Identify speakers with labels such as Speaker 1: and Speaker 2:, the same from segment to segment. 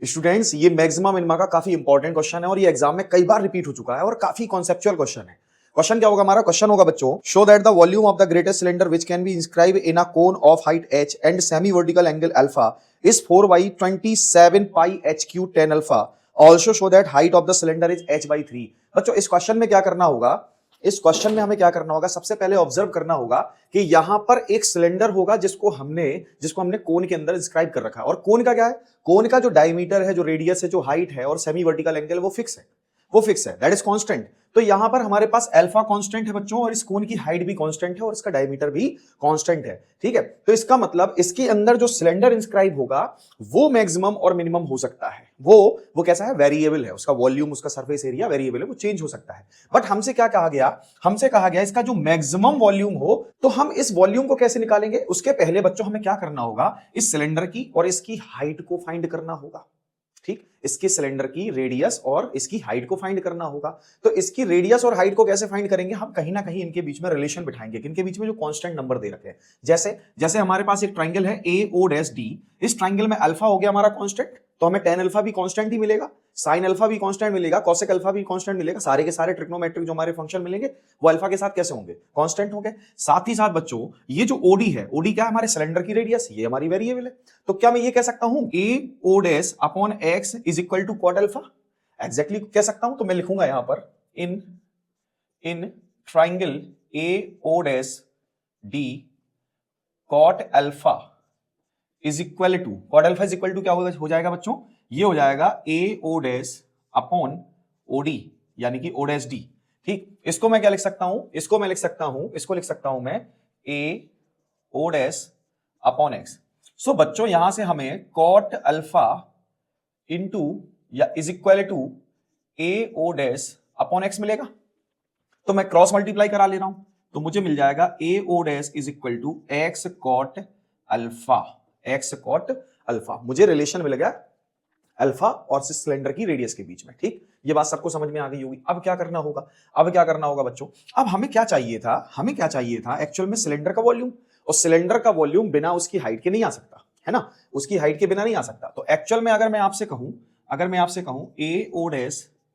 Speaker 1: Students, ये maxima minima का काफी इंपॉर्टेंट क्वेश्चन है और ये एग्जाम में कई बार रिपीट हो चुका है और काफी कॉन्सेप्चुअल क्वेश्चन है। क्वेश्चन क्या होगा हमारा? क्वेश्चन होगा बच्चों, show that the volume of the greatest cylinder which can be inscribe in a cone of height h and semi vertical angle alpha is 4/27 pi h³ tan alpha. Also show that height of the cylinder is h/3। बच्चों इस question में क्या करना होगा? इस question में हमें क्या करना होगा? सबसे पहले ऑब्जर्व करना होगा कि यहां पर एक सिलेंडर होगा जिसको हमने कोन के अंदर इंस्क्राइब कर रखा है। और कोन का क्या है? कोन का जो डायमीटर है, जो रेडियस है, जो हाइट है और सेमी वर्टिकल एंगल वो फिक्स है, दैट इज कांस्टेंट। तो यहां पर हमारे पास अल्फा कांस्टेंट है बच्चों, और इस कोन की हाइट भी कांस्टेंट है और इसका डायमीटर भी कांस्टेंट है। ठीक है, तो इसका मतलब इसके अंदर जो सिलेंडर इंस्क्राइब होगा वो मैक्सिमम और मिनिमम हो सकता है। वो कैसा है? वेरिएबल है, उसका वॉल्यूम, उसका सरफेस एरिया वेरिएबल है, वो चेंज हो सकता है। बट हमसे क्या कहा गया? हमसे कहा गया इसका जो मैक्सिमम वॉल्यूम हो, तो हम इस वॉल्यूम को कैसे निकालेंगे? उसके पहले बच्चों हमें क्या करना होगा? इस सिलेंडर की और इसकी हाइट को फाइंड करना होगा। ठीक, इसके सिलेंडर की रेडियस और इसकी हाइट को फाइंड करना होगा। तो इसकी रेडियस और हाइट को कैसे फाइंड करेंगे? हम कहीं ना कहीं इनके बीच में रिलेशन बिठाएंगे। इनके बीच में जो कांस्टेंट नंबर दे रखे हैं, जैसे हमारे पास एक ट्राइंगल है AOD, इस ट्राइंगल में अल्फा हो गया हमारा कांस्टेंट, तो हमें tan अल्फा भी कांस्टेंट ही मिलेगा, sin अल्फा भी कांस्टेंट मिलेगा, cosec अल्फा भी कांस्टेंट मिलेगा। सारे के सारे ट्रिग्नोमेट्रिक जो हमारे फंक्शन मिलेंगे वो अल्फा के साथ कैसे होंगे? कांस्टेंट होंगे। साथ ही साथ बच्चों ये जो OD है, OD क्या है? हमारे सिलेंडर की रेडियस, ये हमारी वेरिएबल है। तो क्या मैं ये कह सकता हूं AO' upon x is equal to cot alpha? Exactly कह सकता हूं। तो मैं लिखूंगा यहां पर in triangle AO'D cot alpha is equal to, cot alpha is equal to क्या हो जाएगा बच्चों? ये हो जाएगा AO' अपॉन OD, यानी कि O'D। ठीक, इसको मैं क्या लिख सकता हूं? इसको लिख सकता हूं मैं AO' अपॉन x। सो बच्चों यहां से हमें कॉट अल्फा इंटू या is equal to AO' upon x मिलेगा। तो मैं क्रॉस मल्टीप्लाई करा ले रहा हूं, तो मुझे मिल जाएगा AO' is equal to x cot alpha. मुझे रिलेशन मिल गया अल्फा और सिलेंडर की रेडियस के बीच में। ठीक, ये बात सबको समझ में आ गई होगी। अब क्या करना होगा बच्चों? अब हमें क्या चाहिए था एक्चुअल में? सिलेंडर का वॉल्यूम। और सिलेंडर का वॉल्यूम बिना उसकी हाइट के नहीं आ सकता, है ना? उसकी हाइट के बिना नहीं आ सकता। तो एक्चुअल में अगर मैं आपसे कहूं AO'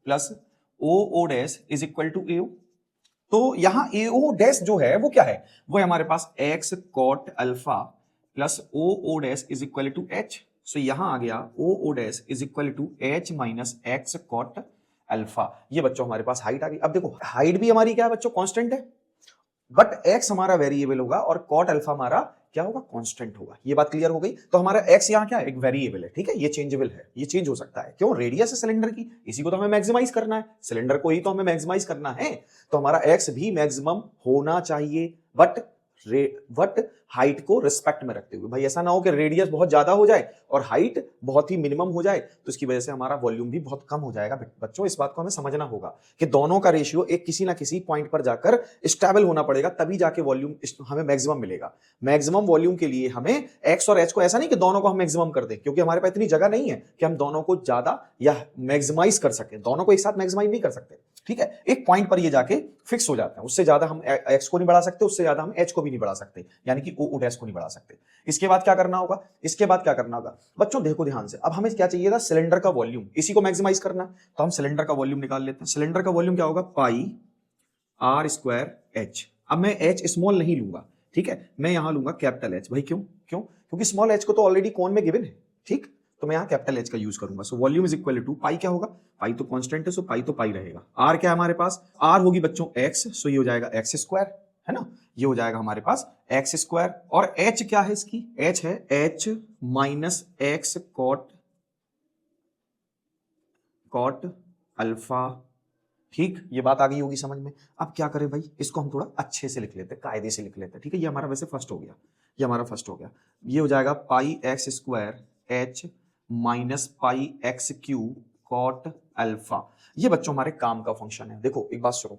Speaker 1: plus OO' is equal to AO, तो यहां AO' जो है वो क्या है? वो है हमारे पास x cot alpha plus OO' is equal to h। So यहां आ गया OO' is equal to h minus x cot alpha. ये बच्चों हमारे पास हाइट आ गई। अब देखो हाइट भी हमारी क्या है बच्चों? कांस्टेंट है, बट x हमारा वेरिएबल होगा और कॉट अल्फा हमारा क्या होगा? कांस्टेंट होगा। ये बात क्लियर हो गई। तो हमारा x यहां क्या है? एक वेरिएबल है। ठीक है, ये चेंजेबल है, ये चेंज हो सकता है। क्यों? रेडियस है सिलेंडर की, इसी को तो हमें मैक्सिमाइज करना है, सिलेंडर को ही तो हमें मैक्सिमाइज करना है। तो हमारा x भी मैक्सिमम होना चाहिए, बट हाइट को रिस्पेक्ट में रखते हुए। भाई ऐसा ना हो कि रेडियस बहुत ज्यादा हो जाए और हाइट बहुत ही मिनिमम हो जाए, तो इसकी वजह से हमारा वॉल्यूम भी बहुत कम हो जाएगा। बच्चों इस बात को हमें समझना होगा कि दोनों का रेशियो एक किसी ना किसी पॉइंट पर जाकर स्टेबल होना पड़ेगा, तभी जाके वॉल्यूम हमें मैक्सिमम मिलेगा। मैक्सिमम वॉल्यूम के लिए हमें एक्स और एच को, ऐसा नहीं कि दोनों को हम मैक्सिमम कर दें, क्योंकि हमारे पास इतनी जगह नहीं है कि हम दोनों को ज्यादा या मैक्सिमाइज कर सकें। दोनों को एक साथ मैक्सिमाइज नहीं कर सकते। ठीक है, एक पॉइंट पर ये जाके फिक्स हो जाते हैं। उससे ज्यादा हम एक्स को नहीं बढ़ा सकते, उससे ज्यादा हम एच को भी नहीं बढ़ा सकते, यानी कि OO' को नहीं बढ़ा सकते। इसके बाद क्या करना होगा? बच्चों देखो ध्यान से, अब हमें क्या चाहिए था? सिलेंडर का वॉल्यूम, इसी को मैक्सिमाइज करना है। तो हम सिलेंडर का वॉल्यूम निकाल लेते हैं। सिलेंडर का वॉल्यूम क्या होगा? पाई r²h। अब मैं h स्मॉल नहीं लूंगा, ठीक है, मैं यहां लूंगा कैपिटल H। भाई क्यों? क्योंकि स्मॉल h को तो ऑलरेडी कोन में गिवन है। ठीक, तो मैं यहां कैपिटल H का यूज करूंगा। So volume is equal to pi. क्या होगा? पाई तो कांस्टेंट है, सो पाई तो पाई रहेगा। r क्या है हमारे पास? r होगी बच्चों x, सो ये हो जाएगा x², है ना? ये हो जाएगा हमारे पास x²। और h क्या है इसकी? h है h minus x cot alpha. ठीक, ये बात आ गई होगी समझ में। अब क्या करें भाई? इसको हम थोड़ा अच्छे से लिख लेते हैं, कायदे से लिख लेते हैं। ठीक है, ये हमारा वैसे फर्स्ट हो गया, ये हो जाएगा pi x² h minus pi x³ cot alpha. ये बच्चों हमारे काम का फंक्शन है। देखो एक बात सुनो,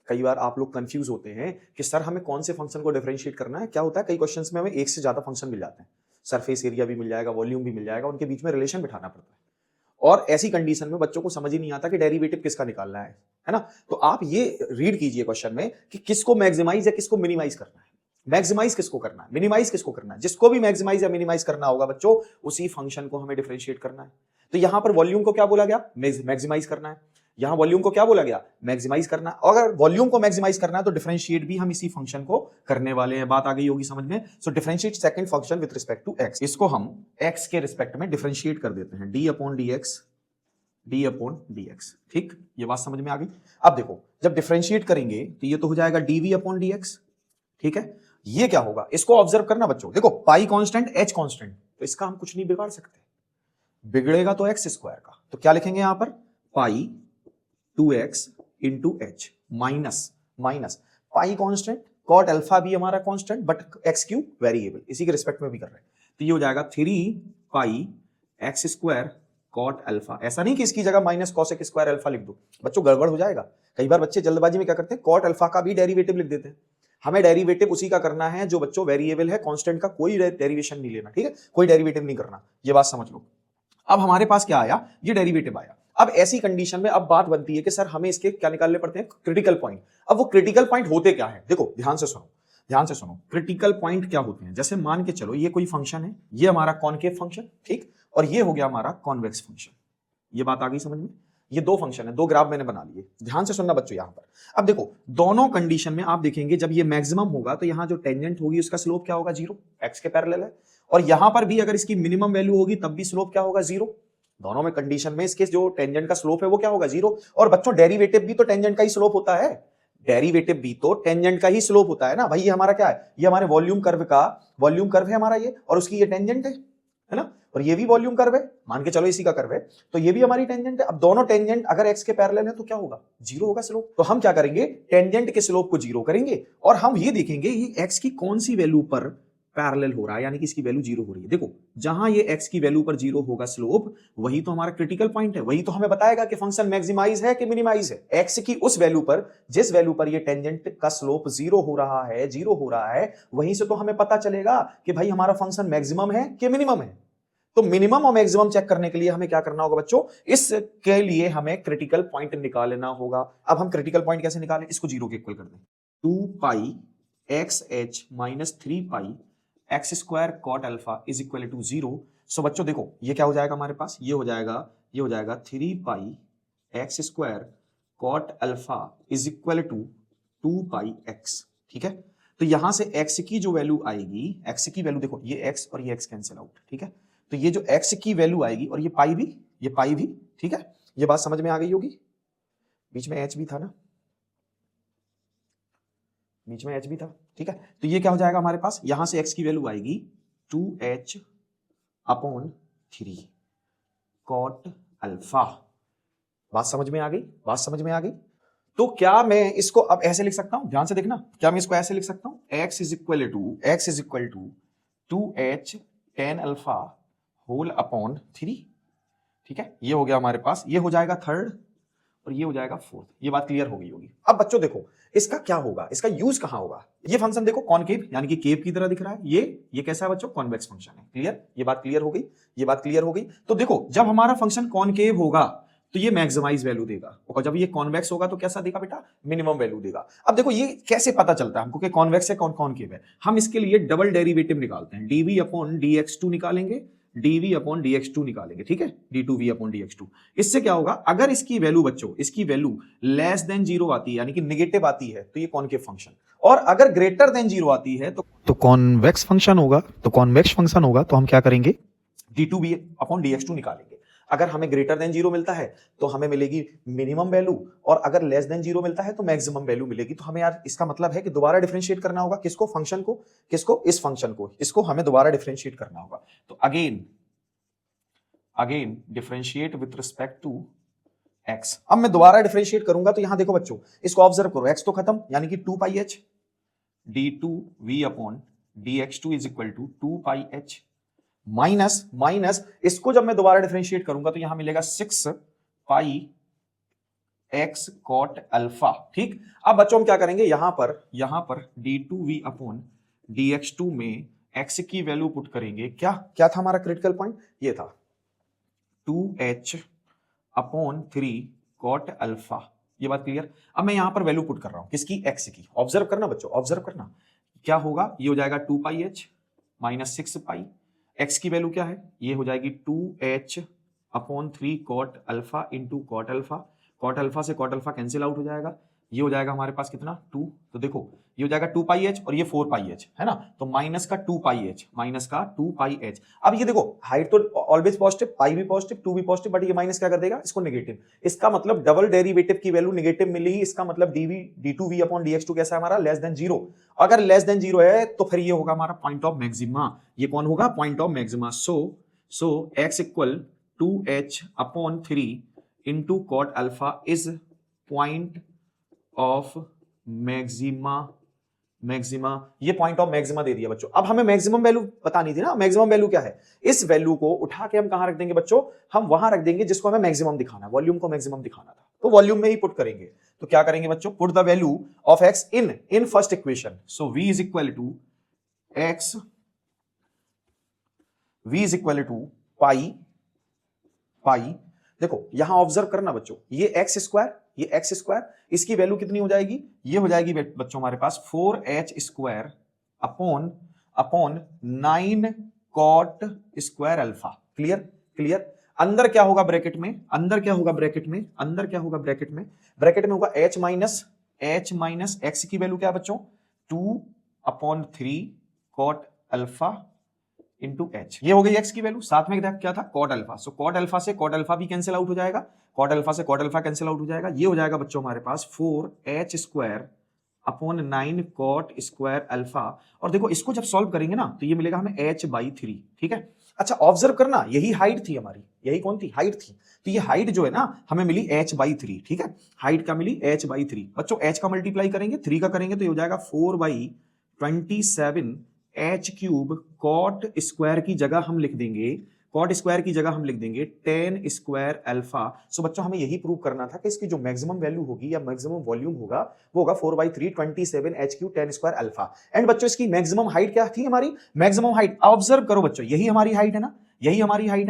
Speaker 1: कई बार आप लोग कंफ्यूज होते हैं कि सर हमें कौन से फंक्शन को डिफरेंशिएट करना है। क्या होता है, कई क्वेश्चंस में हमें एक से ज्यादा फंक्शन मिल जाते हैं, सरफेस एरिया भी मिल जाएगा, वॉल्यूम भी मिल जाएगा, उनके बीच में रिलेशन बिठाना पड़ता है। और ऐसी कंडीशन में बच्चों को समझ ही नहीं आता कि डेरिवेटिव किसका निकालना है ना? तो आप ये रीड कीजिए क्वेश्चन में कि किसको मैक्सिमाइज या किसको मिनिमाइज करना है। मैक्सिमाइज किसको करना है, मिनिमाइज किसको करना है? जिसको भी मैक्सिमाइज या मिनिमाइज करना होगा बच्चों, उसी फंक्शन को हमें डिफरेंशिएट करना है। तो यहां पर वॉल्यूम को क्या बोला गया, मैक्सिमाइज करना है। यहां वॉल्यूम को क्या बोला गया, मैक्सिमाइज करना। और अगर वॉल्यूम को मैक्सिमाइज करना है तो डिफरेंशिएट भी हम इसी फंक्शन को करने वाले हैं। बात आ गई होगी समझ में। So differentiate second function with respect to x, इसको हम एक्स के रिस्पेक्ट में डिफरेंशिएट कर देते हैं, डी अपॉन डी एक्स। ठीक, ये बात समझ में आ गई। अब देखो जब डिफरेंशिएट करेंगे तो ये तो हो जाएगा डीवी अपॉन डी एक्स। ठीक है, ये क्या होगा, इसको ऑब्जर्व करना बच्चों। देखो पाई कांस्टेंट, एच कांस्टेंट, तो इसका हम कुछ नहीं बिगाड़ सकते, बिगड़ेगा तो एक्स स्क्वायर का। तो क्या लिखेंगे यहां पर, pi 2x into h minus pi constant, cot alpha भी हमारा constant but x cube variable, इसी के रिस्पेक्ट में भी कर रहे हैं। तो ये हो जाएगा 3 pi x square cot alpha. ऐसा नहीं कि इसकी जगह माइनस कॉसेक स्क्वायर अल्फा लिख दो, बच्चों गड़बड़ हो जाएगा। कई बार बच्चे जल्दबाजी में क्या करते हैं, कॉट अल्फा का भी डेरिवेटिव लिख देते हैं। हमें डेरिवेटिव उसी का करना है जो बच्चों वेरिएबल है, कांस्टेंट का कोई डेरिवेशन नहीं लेना। ठीक है, कोई डेरिवेटिव नहीं करना, ये बात समझ लो। अब हमारे पास क्या आया, ये डेरिवेटिव आया। अब ऐसी कंडीशन में अब बात बनती है कि सर हमें इसके क्या निकालने पड़ते हैं, क्रिटिकल पॉइंट। अब वो क्रिटिकल पॉइंट होते क्या है, देखो ध्यान से सुनो क्रिटिकल पॉइंट क्या होते हैं। जैसे मान के चलो ये कोई फंक्शन है, ये हमारा कॉनकेव फंक्शन, ठीक, और ये हो गया हमारा कॉन्वेक्स फंक्शन। ये बात आ गई समझ में। ये दो फंक्शन है, दो ग्राफ मैंने बना लिए, ध्यान से सुनना बच्चों यहां पर। अब देखो दोनों कंडीशन में आप देखेंगे जब ये मैक्सिमम होगा तो यहां जो टेंजेंट होगी उसका स्लोप क्या होगा, 0, एक्स के पैरेलल है। और यहां पर भी अगर इसकी मिनिमम वैल्यू होगी तब भी स्लोप क्या होगा, 0। दोनों में कंडीशन में इसके जो टेंजेंट का स्लोप है वो क्या होगा, 0। और बच्चों डेरिवेटिव भी तो टेंजेंट का ही स्लोप होता है, डेरिवेटिव भी तो टेंजेंट का ही स्लोप होता है ना भाई। ये हमारा क्या है, ये हमारे वॉल्यूम कर्व है हमारा ये, और उसकी ये टेंजेंट है ना। और ये भी वॉल्यूम कर्व है, मान के चलो इसी का कर्व है, तो ये भी हमारी टेंजेंट है। अब दोनों टेंजेंट अगर एक्स के पैरेलल है तो क्या होगा, 0 होगा स्लोप। तो हम क्या करेंगे, टेंजेंट के स्लोप को 0 करेंगे और हम ये देखेंगे ये एक्स की कौन सी वैल्यू पर पैरेलल हो रहा है, यानी कि इसकी वैल्यू 0 हो रही है। देखो जहां ये x की वैल्यू पर 0 होगा स्लोप, वही तो हमारा क्रिटिकल पॉइंट है, वही तो हमें बताएगा कि फंक्शन मैक्सिमाइज है कि मिनिमाइज है। x की उस वैल्यू पर, जिस वैल्यू पर ये टेंजेंट का स्लोप 0 हो रहा है, वहीं से तो हमें पता चलेगा कि भाई हमारा फंक्शन मैक्सिमम है कि मिनिमम है। तो मिनिमम और मैक्सिमम चेक करने के लिए हमें क्या करना होगा बच्चों, इसके लिए हमें क्रिटिकल पॉइंट निकालना होगा। अब हम क्रिटिकल पॉइंट कैसे निकालें, इसको 0 के इक्वल कर दें, 2 pi x h minus 3 pi x square cot alpha is equal to 0। So बच्चों देखो ये क्या हो जाएगा हमारे पास, ये हो जाएगा 3 pi x square cot alpha is equal to 2 pi x. ठीक है, तो यहां से x की जो वैल्यू आएगी, x की वैल्यू देखो ये x और ये x कैंसिल आउट। ठीक है, तो ये जो x की वैल्यू आएगी और ये पाई भी, ठीक है, ये बात समझ में आ गई होगी। बीच में h भी था ना, बीच में h भी था। ठीक है, तो ये क्या हो जाएगा हमारे पास, यहां से x की वैल्यू आएगी 2h अपॉन 3 कॉट अल्फा। बात समझ में आ गई। तो क्या मैं इसको अब ऐसे लिख सकता हूं, ध्यान से देखना, क्या मैं इसको ऐसे लिख सकता हूं, x is equal to 2h tan alpha whole upon 3। ठीक है, ये हो गया हमारे पास, ये हो जाएगा थर्ड और ये हो जाएगा फोर्थ। ये बात क्लियर हो गई होगी। अब बच्चों देखो इसका क्या होगा, इसका यूज कहां होगा। ये फंक्शन देखो कॉनकेव यानी कि केव की तरह दिख रहा है, ये कैसा है बच्चों, कॉन्वेक्स फंक्शन है। क्लियर, ये बात क्लियर हो गई। तो देखो जब हमारा फंक्शन कॉनकेव होगा तो ये मैक्सिमाइज वैल्यू देगा, और जब ये कॉन्वेक्स होगा तो कैसा देगा बेटा, मिनिमम वैल्यू देगा। अब देखो ये कैसे पता चलता है हमको कि कॉन्वेक्स है कॉनकेव है। हम इसके लिए डबल डेरिवेटिव निकालते हैं, dv अपॉन dx2 निकालेंगे, dv अपॉन dx2 निकालेंगे। ठीक है, d2v अपॉन dx2। इससे क्या होगा, अगर इसकी वैल्यू बच्चों, इसकी वैल्यू लेस देन 0 आती है यानी कि नेगेटिव आती है तो ये कॉनकेव फंक्शन, और अगर ग्रेटर देन 0 आती है तो कॉन्वेक्स फंक्शन होगा। तो हम क्या करेंगे, d2v अपॉन dx2 निकालेंगे। अगर हमें ग्रेटर देन 0 मिलता है तो हमें मिलेगी मिनिमम वैल्यू, और अगर लेस देन 0 मिलता है तो मैक्सिमम वैल्यू मिलेगी। तो हमें यार इसका मतलब है कि दोबारा डिफरेंशिएट करना होगा, किसको, फंक्शन को, किसको, इस फंक्शन को, इसको हमें दोबारा डिफरेंशिएट करना होगा। तो again differentiate with respect to x। अब मैं दोबारा डिफरेंशिएट करूंगा तो यहां देखो बच्चों, इसको ऑब्जर्व करो, x तो खत्म यानी कि 2 pi h d2v upon dx2 is equal to 2 pi h minus इसको जब मैं दोबारा डिफरेंशिएट करूंगा तो यहां मिलेगा 6 पाई x कॉट अल्फा। ठीक, अब बच्चों हम क्या करेंगे, यहां पर d2v अपॉन dx2 में x की वैल्यू पुट करेंगे। क्या था हमारा क्रिटिकल पॉइंट, ये था 2h अपॉन 3 कॉट अल्फा। ये बात क्लियर। अब मैं यहां पर वैल्यू पुट कर रहा हूं, किसकी, x की। ऑब्जर्व करना बच्चों, ऑब्जर्व करना, क्या होगा, ये हो जाएगा 2 pi h minus 6 pi, x की वैल्यू क्या है, ये हो जाएगी 2h upon 3 cot alpha into cot alpha. Cot alpha से कॉट अल्फा कैंसिल आउट हो जाएगा, ये हो जाएगा हमारे पास कितना 2, तो देखो ये हो जाएगा 2 पाई एच और ये 4 पाई एच है ना, तो माइनस का 2 पाई एच, माइनस का 2 पाई एच। अब ये देखो हाइट तो ऑलवेज पॉजिटिव, पाई भी पॉजिटिव, 2 भी पॉजिटिव, बट ये माइनस क्या कर देगा इसको नेगेटिव। इसका मतलब डबल डेरिवेटिव की वैल्यू नेगेटिव मिली, इसका मतलब dv d2v अपॉन dx2 कैसा है हमारा, लेस देन 0। अगर लेस देन 0 है तो फिर ये होगा हमारा पॉइंट ऑफ मैक्सिमा। ये कौन होगा, point of maxima. So x equal 2h upon 3 into cot alpha is point of maxima. Maxima, ये पॉइंट ऑफ मैक्सिमा दे दिया बच्चों। अब हमें मैक्सिमम वैल्यू बतानी थी ना, मैक्सिमम वैल्यू क्या है, इस वैल्यू को उठा के हम कहां रख देंगे बच्चों, हम वहां रख देंगे जिसको हमें मैक्सिमम दिखाना है, वॉल्यूम को मैक्सिमम दिखाना था, तो वॉल्यूम में ही पुट करेंगे। तो क्या करेंगे बच्चों, put the value of x in first equation. So v is equal to x, v is equal to pi. देखो यहां ऑब्जर्व करना बच्चों, ये एक्स स्क्वायर, ये एक्स स्क्वायर, इसकी वैल्यू कितनी हो जाएगी, ये हो जाएगी बच्चों हमारे पास 4h square upon 9 cot square alpha. Clear. अंदर क्या होगा ब्रैकेट में, अंदर क्या होगा ब्रैकेट में होगा h माइनस x की वैल्यू क्या है बच्चों, 2/3 कॉट अल्फा इंटू एच। ये हो गई एक्स की वैल्यू, साथ में क्या था cot alpha. So cot alpha से कॉट अल्फा भी कैंसिल आउट हो जाएगा, कॉट अल्फा से कॉट अल्फा कैंसिल आउट हो जाएगा। ये हो जाएगा बच्चों हमारे पास 4h square upon 9 cot square alpha. और देखो इसको जब सॉल्व करेंगे ना तो ये मिलेगा हमें h/3। ठीक है, अच्छा ऑब्जर्व करना, यही हाइट थी हमारी, यही कौन थी, हाइट थी। तो ये हाइट जो है ना हमें मिली h/3। ठीक है, हाइट का मिली h/3। बच्चों h का मल्टीप्लाई करेंगे 3 का करेंगे तो ये हो जाएगा 4/27 h क्यूब। कॉट स्क्वायर की जगह हम लिख देंगे 10 स्क्वायर अल्फा। सो बच्चों हमें यही प्रूव करना था कि इसकी जो मैक्सिमम वैल्यू होगी या मैक्सिमम वॉल्यूम होगा वो होगा 4/3 27 h cube 10 square alpha. And बच्चों इसकी मैक्सिमम हाइट क्या थी हमारी, मैक्सिमम हाइट ऑब्जर्व करो बच्चों, यही हमारी हाइट है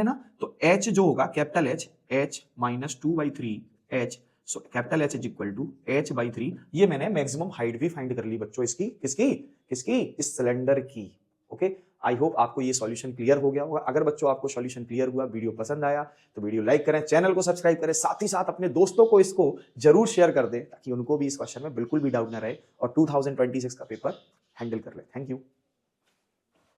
Speaker 1: ना, तो h जो होगा capital h minus 2/3 h। So capital H is equal to h/3। ये मैंने मैक्सिमम हाइट भी फाइंड कर ली बच्चों इसकी, किसकी, इस सिलेंडर की। ओके, आई होप आपको ये सॉल्यूशन क्लियर हो गया होगा। अगर बच्चों आपको सॉल्यूशन क्लियर हुआ, वीडियो पसंद आया तो वीडियो लाइक करें, चैनल को सब्सक्राइब करें, साथ ही साथ अपने दोस्तों को इसको जरूर शेयर कर दें ताकि उनको भी इस क्वेश्चन में बिल्कुल भी डाउट ना रहे और 2026 का पेपर हैंडल कर ले। Thank you.